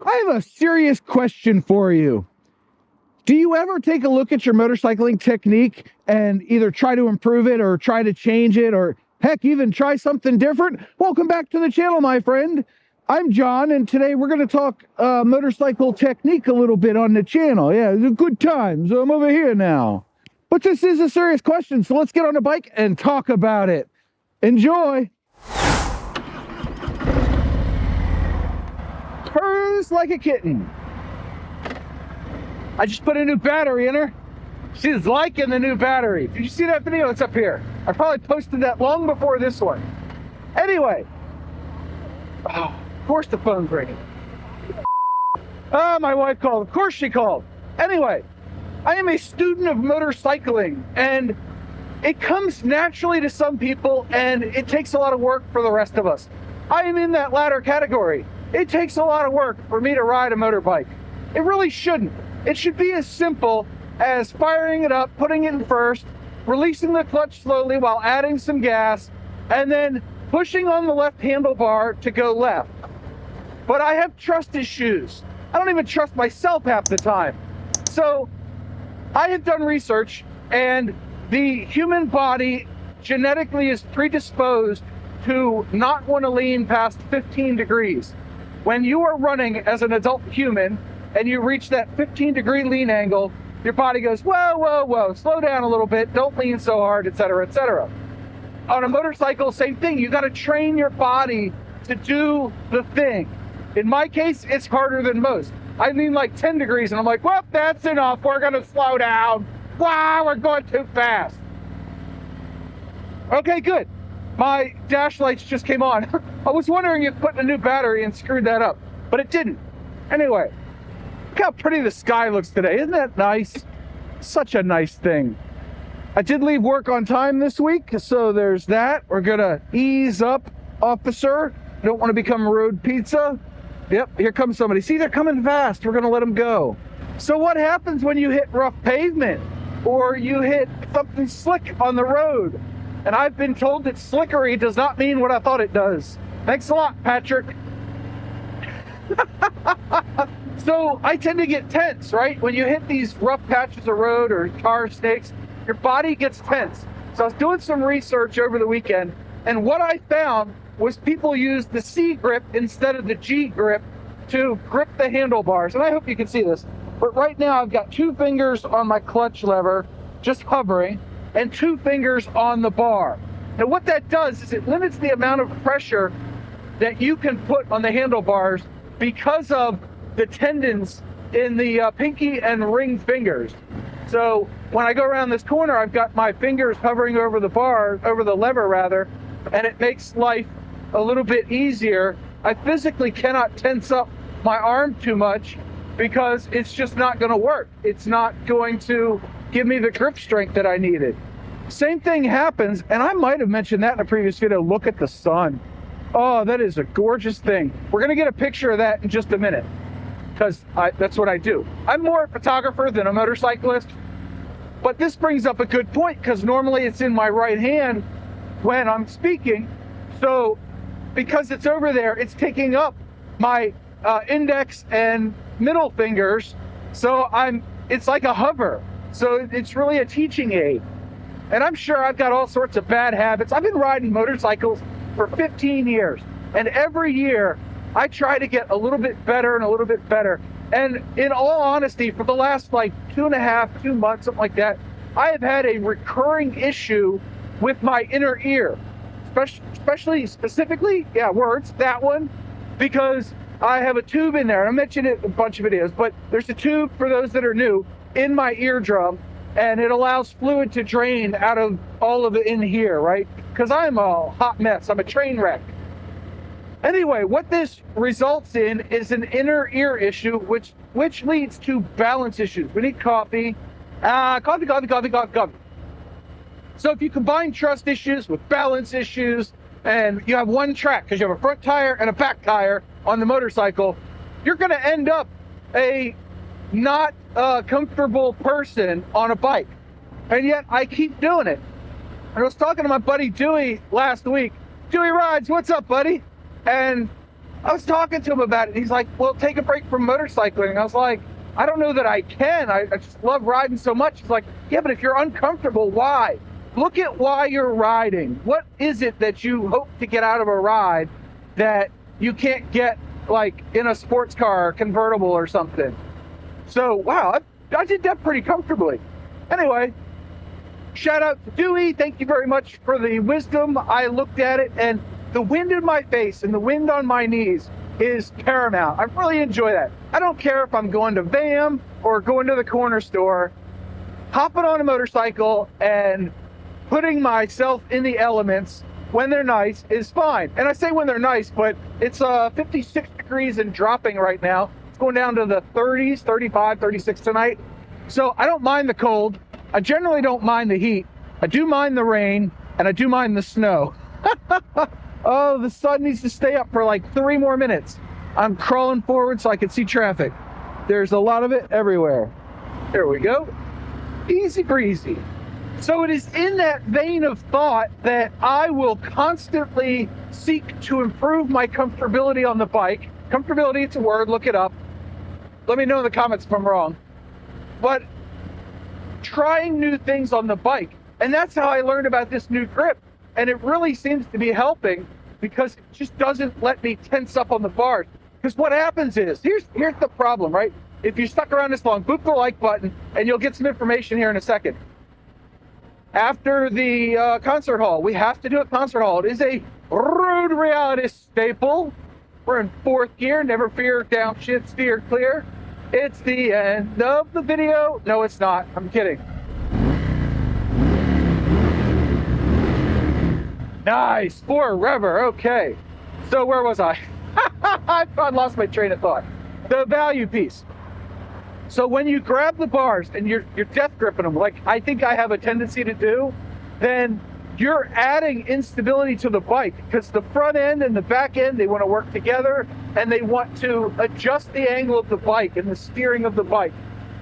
I have a serious question for you. Do you ever take a look at your motorcycling technique and either try to improve it or try to change it or heck, even try something different? Welcome back to the channel, my friend. I'm John, and today we're going to talk motorcycle technique a little bit on the channel. Yeah, it's a good time, so I'm over here now. But this is a serious question, so let's get on a bike and talk about it. Enjoy. Purrs like a kitten. I just put a new battery in her. She's liking the new battery. Did you see that video? It's up here. I probably posted that long before this one. Anyway. Oh, of course the phone's ringing. Oh, my wife called. Of course she called. Anyway, I am a student of motorcycling, and it comes naturally to some people, and it takes a lot of work for the rest of us. I am in that latter category. It takes a lot of work for me to ride a motorbike. It really shouldn't. It should be as simple as firing it up, putting it in first, releasing the clutch slowly while adding some gas, and then pushing on the left handlebar to go left. But I have trust issues. I don't even trust myself half the time. So I have done research, and the human body genetically is predisposed to not want to lean past 15 degrees. When you are running as an adult human and you reach that 15-degree lean angle, your body goes, whoa, whoa, whoa, slow down a little bit, don't lean so hard, etc., etc. On a motorcycle, same thing. You got to train your body to do the thing. In my case, it's harder than most. I lean like 10 degrees and I'm like, well, that's enough. We're going to slow down. Wow, we're going too fast. Okay, good. My dash lights just came on. I was wondering if putting a new battery and screwed that up, but it didn't. Anyway, look how pretty the sky looks today. Isn't that nice? Such a nice thing. I did leave work on time this week, so there's that. We're gonna ease up, officer. Don't want to become road pizza. Yep, here comes somebody. See, they're coming fast. We're gonna let them go. So what happens when you hit rough pavement or you hit something slick on the road? And I've been told that slickery does not mean what I thought it does. Thanks a lot, Patrick. So I tend to get tense, right? When you hit these rough patches of road or tar snakes, your body gets tense. So I was doing some research over the weekend, and what I found was people use the C grip instead of the G grip to grip the handlebars. And I hope you can see this. But right now I've got 2 fingers on my clutch lever, just hovering, and 2 fingers on the bar. Now what that does is it limits the amount of pressure that you can put on the handlebars because of the tendons in the pinky and ring fingers. So when I go around this corner, I've got my fingers hovering over the bar, over the lever rather, and it makes life a little bit easier. I physically cannot tense up my arm too much because it's just not going to work. It's not going to give me the grip strength that I needed. Same thing happens, and I might have mentioned that in a previous video. Look at the sun. Oh, that is a gorgeous thing. We're going to get a picture of that in just a minute because that's what I do. I'm more a photographer than a motorcyclist, but this brings up a good point because normally it's in my right hand when I'm speaking. So because it's over there, it's taking up my index and middle fingers. So it's like a hover. So it's really a teaching aid. And I'm sure I've got all sorts of bad habits. I've been riding motorcycles for 15 years. And every year I try to get a little bit better and a little bit better. And in all honesty, for the last like 2 months, something like that, I have had a recurring issue with my inner ear. Specifically, words, that one, because I have a tube in there. I mentioned it in a bunch of videos, but there's a tube, for those that are new, in my eardrum, and it allows fluid to drain out of all of it in here, right? Because I'm a hot mess. I'm a train wreck. Anyway, what this results in is an inner ear issue, which leads to balance issues. We need coffee. Coffee. So if you combine trust issues with balance issues, and you have one track because you have a front tire and a back tire on the motorcycle, you're going to end up a not comfortable person on a bike. And yet I keep doing it. I was talking to my buddy Dewey last week. Dewey Rides, what's up, buddy? And I was talking to him about it. He's like, well, take a break from motorcycling. I was like, I don't know that I can. I just love riding so much. He's like, yeah, but if you're uncomfortable, why? Look at why you're riding. What is it that you hope to get out of a ride that you can't get like in a sports car, convertible or something? So, wow, I did that pretty comfortably. Anyway, shout out to Dewey. Thank you very much for the wisdom. I looked at it, and the wind in my face and the wind on my knees is paramount. I really enjoy that. I don't care if I'm going to VAM or going to the corner store. Hopping on a motorcycle and putting myself in the elements when they're nice is fine. And I say when they're nice, but it's 56 degrees and dropping right now. It's going down to the 30s, 35, 36 tonight. So I don't mind the cold. I generally don't mind the heat. I do mind the rain, and I do mind the snow. Oh, the sun needs to stay up for like 3 more minutes. I'm crawling forward so I can see traffic. There's a lot of it everywhere. There we go. Easy breezy. So it is in that vein of thought that I will constantly seek to improve my comfortability on the bike. Comfortability, it's a word, look it up. Let me know in the comments if I'm wrong. But trying new things on the bike. And that's how I learned about this new grip. And it really seems to be helping because it just doesn't let me tense up on the bars. Because what happens is, here's the problem, right? If you're stuck around this long, boop the like button and you'll get some information here in a second. After the concert hall, we have to do a concert hall. It is a road reality staple. We're in 4th gear, never fear, downshift, steer clear. It's the end of the video. No, it's not. I'm kidding. Nice, forever, okay. So where was I? I lost my train of thought. The value piece. So when you grab the bars and you're death gripping them, like I think I have a tendency to do, then you're adding instability to the bike because the front end and the back end, they want to work together and they want to adjust the angle of the bike and the steering of the bike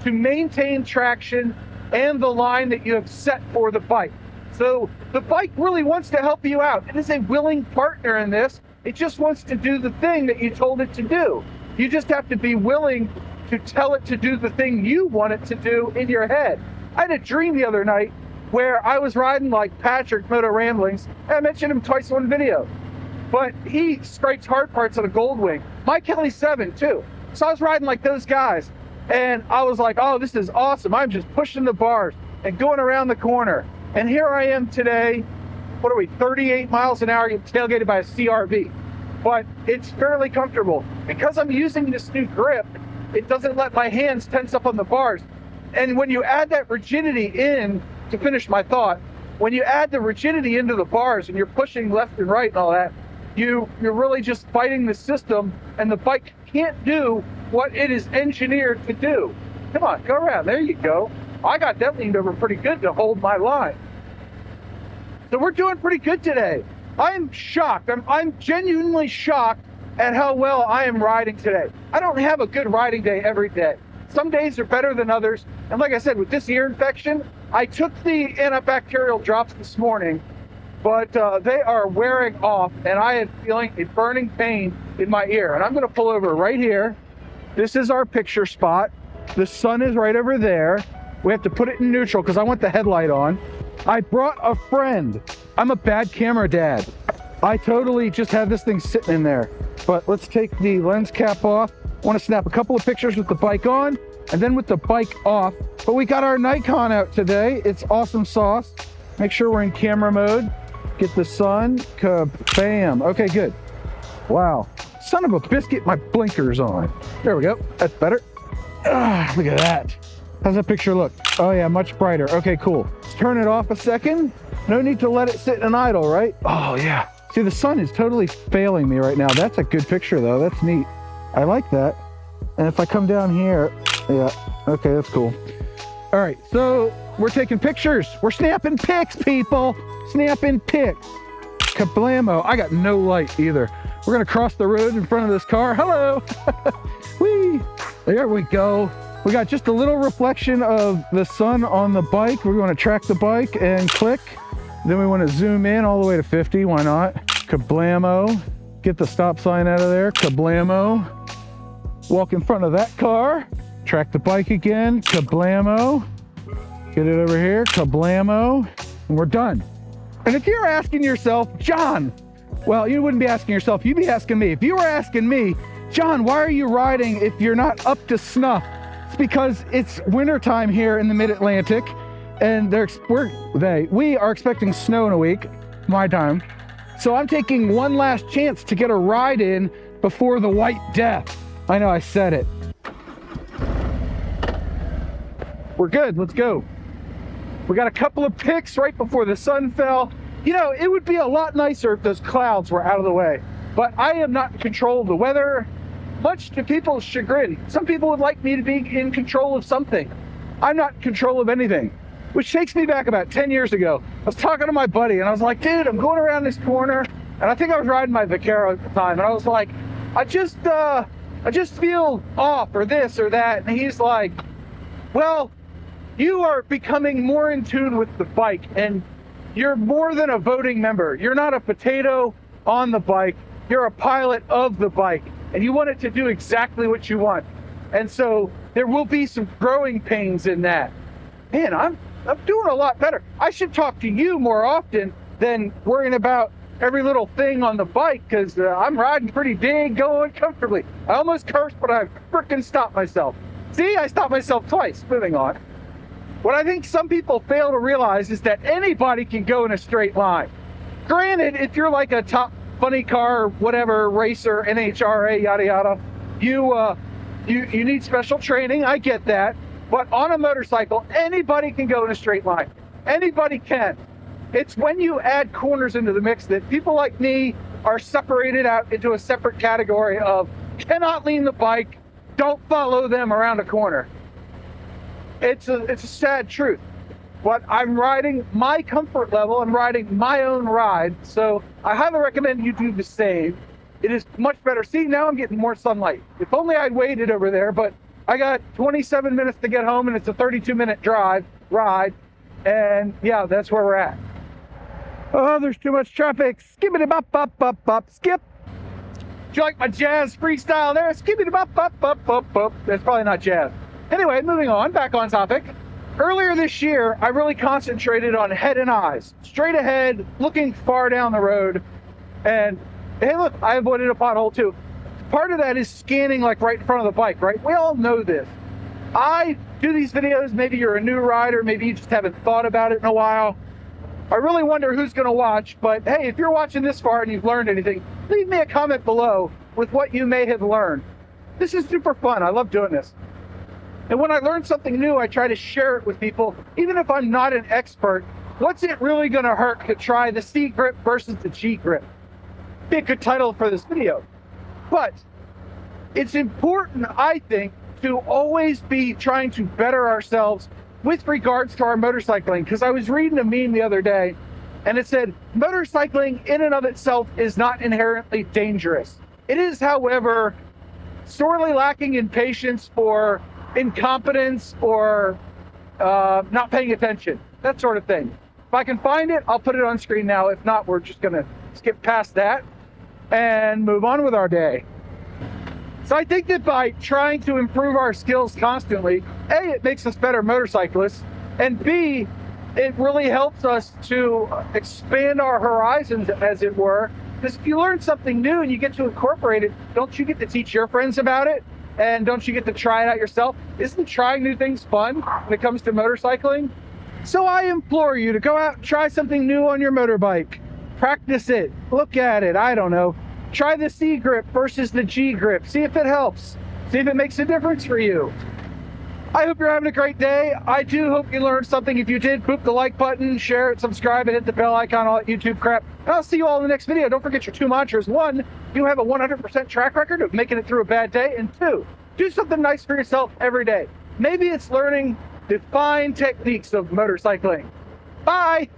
to maintain traction and the line that you have set for the bike. So the bike really wants to help you out. It is a willing partner in this. It just wants to do the thing that you told it to do. You just have to be willing to tell it to do the thing you want it to do in your head. I had a dream the other night where I was riding like Patrick, Moto Ramblings. I mentioned him twice in one video, but he scrapes hard parts on a Goldwing. My Kelly 7 too. So I was riding like those guys and I was like, oh, this is awesome. I'm just pushing the bars and going around the corner. And here I am today, what are we, 38 miles an hour, getting tailgated by a CRV. But it's fairly comfortable. Because I'm using this new grip, it doesn't let my hands tense up on the bars. And when you add that rigidity in, to finish my thought, when you add the rigidity into the bars and you're pushing left and right and all that, you're really just fighting the system, and the bike can't do what it is engineered to do. Come on, go around, there you go. I got that leaned over pretty good to hold my line. So we're doing pretty good today. I'm shocked. I'm genuinely shocked at how well I am riding today. I don't have a good riding day every day. Some days are better than others. And like I said, with this ear infection, I took the antibacterial drops this morning, but they are wearing off and I am feeling a burning pain in my ear. And I'm gonna pull over right here. This is our picture spot. The sun is right over there. We have to put it in neutral because I want the headlight on. I brought a friend. I'm a bad camera dad. I totally just have this thing sitting in there. But let's take the lens cap off. I want to snap a couple of pictures with the bike on and then with the bike off. But we got our Nikon out today. It's awesome sauce. Make sure we're in camera mode. Get the sun. Kabam. Okay, good. Wow. Son of a biscuit, my blinker's on. There we go. That's better. Look at that. How's that picture look? Oh yeah, much brighter. Okay, cool. Let's turn it off a second. No need to let it sit in idle, right? Oh yeah. See, the sun is totally failing me right now. That's a good picture though. That's neat. I like that. And if I come down here, yeah, okay, that's cool. All right, so we're taking pictures. We're snapping pics, people. Snapping pics. Kablamo. I got no light either. We're gonna cross the road in front of this car. Hello. Whee. There we go. We got just a little reflection of the sun on the bike. We want to track the bike and click. Then we want to zoom in all the way to 50. Why not? Kablamo. Get the stop sign out of there, kablamo. Walk in front of that car, track the bike again, kablamo. Get it over here, kablamo, and we're done. And if you're asking yourself, John, well, you wouldn't be asking yourself, you'd be asking me. If you were asking me, John, why are you riding if you're not up to snuff? It's because it's wintertime here in the mid-Atlantic, and we are expecting snow in a week, my time. So I'm taking one last chance to get a ride in before the white death. I know I said it. We're good, let's go. We got a couple of pics right before the sun fell. You know, it would be a lot nicer if those clouds were out of the way, but I am not in control of the weather, much to people's chagrin. Some people would like me to be in control of something. I'm not in control of anything, which takes me back about 10 years ago. I was talking to my buddy and I was like, dude, I'm going around this corner, and I think I was riding my Vaquero at the time, and I was like, I just feel off, or this or that. And he's like, well, you are becoming more in tune with the bike, and you're more than a voting member. You're not a potato on the bike. You're a pilot of the bike, and you want it to do exactly what you want. And so there will be some growing pains in that. Man, I'm doing a lot better. I should talk to you more often than worrying about every little thing on the bike, because I'm riding pretty big, going comfortably. I almost cursed, but I frickin' stopped myself. See, I stopped myself twice. Moving on. What I think some people fail to realize is that anybody can go in a straight line. Granted, if you're like a top funny car, whatever, racer, NHRA, yada yada, you need special training. I get that. But on a motorcycle, anybody can go in a straight line. Anybody can. It's when you add corners into the mix that people like me are separated out into a separate category of cannot lean the bike, don't follow them around a corner. It's a sad truth, but I'm riding my comfort level. I'm riding my own ride, so I highly recommend you do the same. It is much better. See, now I'm getting more sunlight. If only I'd waited over there, but I got 27 minutes to get home, and it's a 32-minute ride, and yeah, that's where we're at. Oh, there's too much traffic. Skippity bop bop bop bop. Skip. Do you like my jazz freestyle there? Skippity bop bop bop bop bop. That's probably not jazz. Anyway, moving on, back on topic. Earlier this year, I really concentrated on head and eyes. Straight ahead, looking far down the road. And hey, look, I avoided a pothole too. Part of that is scanning like right in front of the bike, right? We all know this. I do these videos, maybe you're a new rider, maybe you just haven't thought about it in a while. I really wonder who's gonna watch, but hey, if you're watching this far and you've learned anything, leave me a comment below with what you may have learned. This is super fun, I love doing this. And when I learn something new, I try to share it with people. Even if I'm not an expert, what's it really gonna hurt to try the C grip versus the G grip? Be a good title for this video. But it's important, I think, to always be trying to better ourselves with regards to our motorcycling. Because I was reading a meme the other day, and it said, motorcycling in and of itself is not inherently dangerous. It is, however, sorely lacking in patience or incompetence or not paying attention, that sort of thing. If I can find it, I'll put it on screen now. If not, we're just gonna skip past that and move on with our day. So I think that by trying to improve our skills constantly, A, it makes us better motorcyclists, and B, it really helps us to expand our horizons, as it were. Because if you learn something new and you get to incorporate it, don't you get to teach your friends about it? And don't you get to try it out yourself? Isn't trying new things fun when it comes to motorcycling? So I implore you to go out and try something new on your motorbike. Practice it, look at it, I don't know. Try the C grip versus the G grip. See if it helps. See if it makes a difference for you. I hope you're having a great day. I do hope you learned something. If you did, poop the like button, share it, subscribe, and hit the bell icon, all that YouTube crap. And I'll see you all in the next video. Don't forget your 2 mantras. 1, you have a 100% track record of making it through a bad day. And 2, do something nice for yourself every day. Maybe it's learning the fine techniques of motorcycling. Bye.